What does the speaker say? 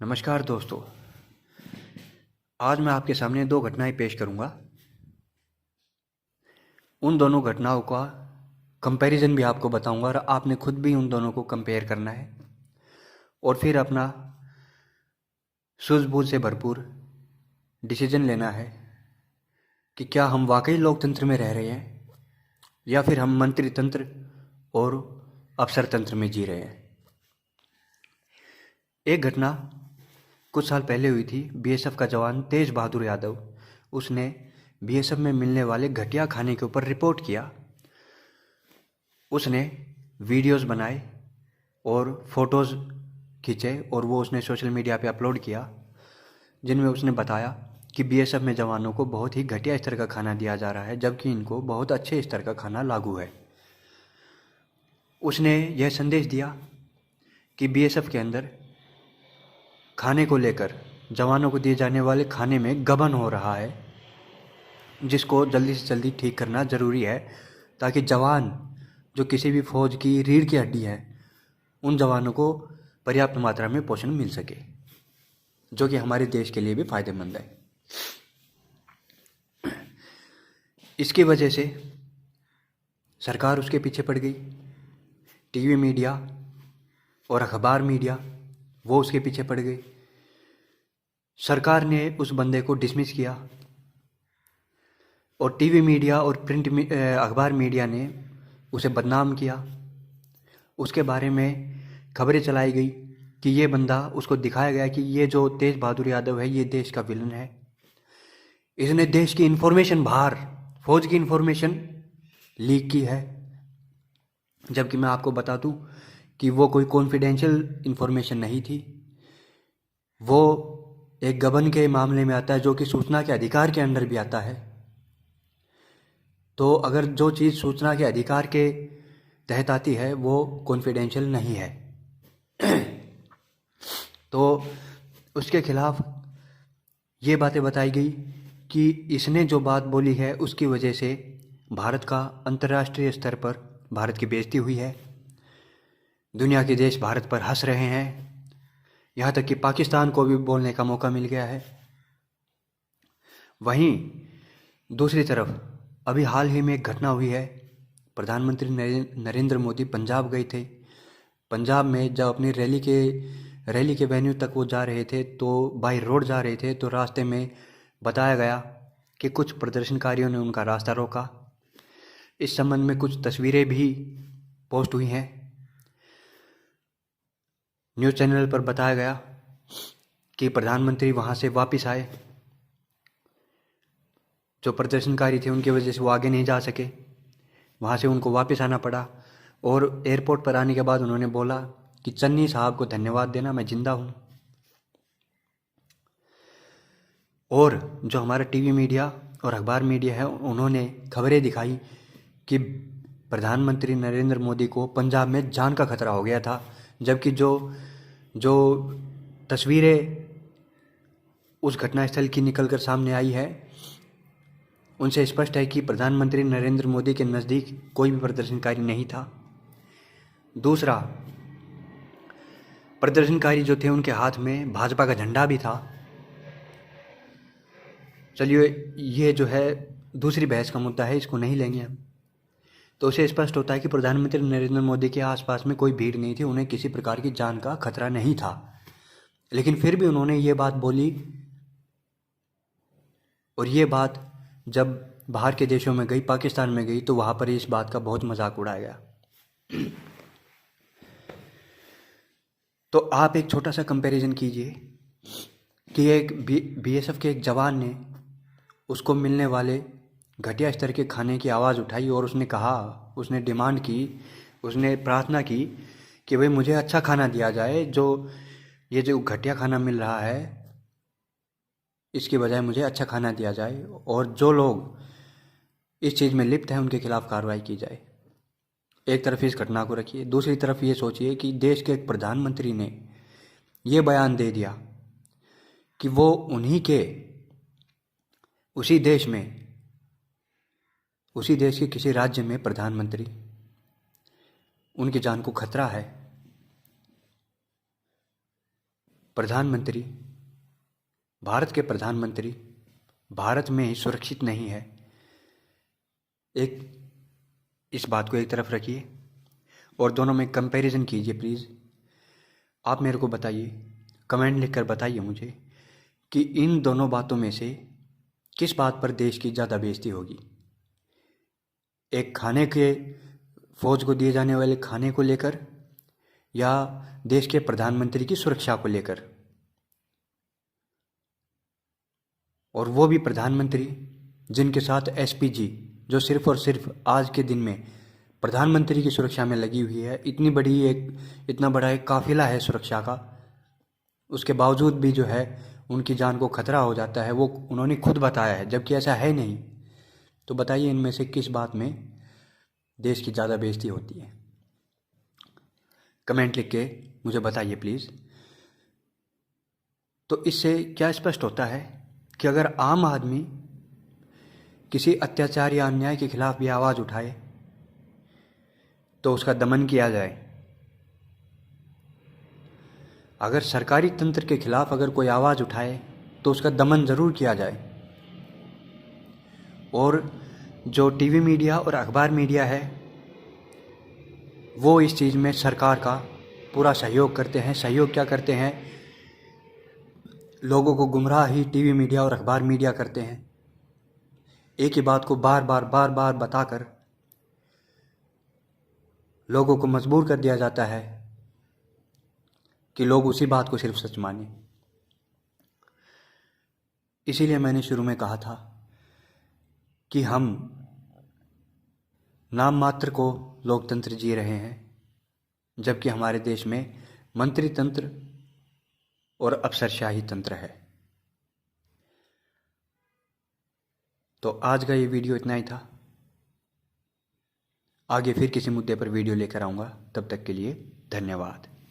नमस्कार दोस्तों। आज मैं आपके सामने दो घटनाएं पेश करूंगा। उन दोनों घटनाओं का कंपैरिजन भी आपको बताऊंगा और आपने खुद भी उन दोनों को कंपेयर करना है और फिर अपना सूझबूझ से भरपूर डिसीजन लेना है कि क्या हम वाकई लोकतंत्र में रह रहे हैं या फिर हम मंत्री तंत्र और अफसर तंत्र में जी रहे हैं। एक घटना कुछ साल पहले हुई थी। बीएसएफ का जवान तेज बहादुर यादव, उसने बीएसएफ में मिलने वाले घटिया खाने के ऊपर रिपोर्ट किया। उसने वीडियोस बनाए और फोटोज़ खींचे और वो उसने सोशल मीडिया पे अपलोड किया, जिनमें उसने बताया कि बीएसएफ में जवानों को बहुत ही घटिया स्तर का खाना दिया जा रहा है, जबकि इनको बहुत अच्छे स्तर का खाना लागू है। उसने यह संदेश दिया कि बीएसएफ के अंदर खाने को लेकर, जवानों को दिए जाने वाले खाने में गबन हो रहा है, जिसको जल्दी से जल्दी ठीक करना ज़रूरी है, ताकि जवान जो किसी भी फौज की रीढ़ की हड्डी है, उन जवानों को पर्याप्त मात्रा में पोषण मिल सके, जो कि हमारे देश के लिए भी फायदेमंद है। इसकी वजह से सरकार उसके पीछे पड़ गई। टीवी मीडिया और अखबार मीडिया वो उसके पीछे पड़ गई। सरकार ने उस बंदे को डिसमिस किया और टीवी मीडिया और अखबार मीडिया ने उसे बदनाम किया। उसके बारे में खबरें चलाई गई कि ये बंदा, उसको दिखाया गया कि ये जो तेज बहादुर यादव है, ये देश का विलन है, इसने देश की इन्फॉर्मेशन बाहर, फौज की इन्फॉर्मेशन लीक की है। जबकि मैं आपको बता दूं कि वो कोई कॉन्फिडेंशियल इन्फॉर्मेशन नहीं थी, वो एक गबन के मामले में आता है, जो कि सूचना के अधिकार के अंडर भी आता है। तो अगर जो चीज़ सूचना के अधिकार के तहत आती है वो कॉन्फिडेंशियल नहीं है तो उसके खिलाफ ये बातें बताई गई कि इसने जो बात बोली है उसकी वजह से भारत का अंतर्राष्ट्रीय स्तर पर भारत की बेइज्जती हुई है। दुनिया के देश भारत पर हंस रहे हैं, यहाँ तक कि पाकिस्तान को भी बोलने का मौका मिल गया है। वहीं दूसरी तरफ अभी हाल ही में एक घटना हुई है। प्रधानमंत्री नरेंद्र मोदी पंजाब गए थे। पंजाब में जब अपनी रैली के वेन्यू तक वो जा रहे थे, तो बाई रोड जा रहे थे, तो रास्ते में बताया गया कि कुछ प्रदर्शनकारियों ने उनका रास्ता रोका। इस संबंध में कुछ तस्वीरें भी पोस्ट हुई हैं। न्यूज़ चैनल पर बताया गया कि प्रधानमंत्री वहाँ से वापस आए। जो प्रदर्शनकारी थे उनकी वजह से वो आगे नहीं जा सके, वहाँ से उनको वापस आना पड़ा। और एयरपोर्ट पर आने के बाद उन्होंने बोला कि चन्नी साहब को धन्यवाद देना, मैं जिंदा हूँ। और जो हमारा टीवी मीडिया और अखबार मीडिया है, उन्होंने खबरें दिखाई कि प्रधानमंत्री नरेंद्र मोदी को पंजाब में जान का खतरा हो गया था। जबकि जो जो तस्वीरें उस घटनास्थल की निकलकर सामने आई है, उनसे स्पष्ट है कि प्रधानमंत्री नरेंद्र मोदी के नज़दीक कोई भी प्रदर्शनकारी नहीं था। दूसरा, प्रदर्शनकारी जो थे उनके हाथ में भाजपा का झंडा भी था। चलिए, ये जो है दूसरी बहस का मुद्दा है, इसको नहीं लेंगे हम। तो उसे स्पष्ट होता है कि प्रधानमंत्री नरेंद्र मोदी के आसपास में कोई भीड़ नहीं थी, उन्हें किसी प्रकार की जान का खतरा नहीं था। लेकिन फिर भी उन्होंने ये बात बोली, और ये बात जब बाहर के देशों में गई, पाकिस्तान में गई, तो वहाँ पर इस बात का बहुत मजाक उड़ाया गया। तो आप एक छोटा सा कंपैरिजन कीजिए कि एक बीएसएफ के एक जवान ने उसको मिलने वाले घटिया स्तर के खाने की आवाज़ उठाई और उसने कहा, उसने डिमांड की, उसने प्रार्थना की कि भाई मुझे अच्छा खाना दिया जाए, ये जो घटिया खाना मिल रहा है इसके बजाय मुझे अच्छा खाना दिया जाए, और जो लोग इस चीज़ में लिप्त हैं उनके खिलाफ कार्रवाई की जाए। एक तरफ इस घटना को रखिए, दूसरी तरफ ये सोचिए कि देश के एक प्रधानमंत्री ने ये बयान दे दिया कि वो उन्हीं के उसी देश के किसी राज्य में प्रधानमंत्री, उनकी जान को खतरा है। प्रधानमंत्री, भारत के प्रधानमंत्री भारत में ही सुरक्षित नहीं है। एक इस बात को एक तरफ रखिए और दोनों में कंपैरिजन कीजिए प्लीज़। आप मेरे को बताइए, कमेंट लिखकर बताइए मुझे कि इन दोनों बातों में से किस बात पर देश की ज़्यादा बेइज्जती होगी। एक खाने के, फौज को दिए जाने वाले खाने को लेकर, या देश के प्रधानमंत्री की सुरक्षा को लेकर। और वो भी प्रधानमंत्री जिनके साथ एसपीजी, जो सिर्फ और सिर्फ आज के दिन में प्रधानमंत्री की सुरक्षा में लगी हुई है। इतना बड़ा एक काफिला है सुरक्षा का, उसके बावजूद भी जो है उनकी जान को खतरा हो जाता है। वो उन्होंने खुद बताया है, जबकि ऐसा है नहीं। तो बताइए इनमें से किस बात में देश की ज़्यादा बेइज्जती होती है। कमेंट लिख के मुझे बताइए प्लीज़। तो इससे क्या स्पष्ट होता है कि अगर आम आदमी किसी अत्याचार या अन्याय के खिलाफ भी आवाज़ उठाए तो उसका दमन किया जाए। अगर सरकारी तंत्र के खिलाफ अगर कोई आवाज़ उठाए तो उसका दमन ज़रूर किया जाए। और जो टीवी मीडिया और अखबार मीडिया है वो इस चीज़ में सरकार का पूरा सहयोग करते हैं। सहयोग क्या करते हैं? लोगों को गुमराह ही टीवी मीडिया और अखबार मीडिया करते हैं। एक ही बात को बार बार बताकर लोगों को मजबूर कर दिया जाता है कि लोग उसी बात को सिर्फ सच माने। इसीलिए मैंने शुरू में कहा था कि हम नाम मात्र को लोकतंत्र जी रहे हैं, जबकि हमारे देश में मंत्री तंत्र और अफसरशाही तंत्र है। तो आज का ये वीडियो इतना ही था। आगे फिर किसी मुद्दे पर वीडियो लेकर आऊँगा। तब तक के लिए धन्यवाद।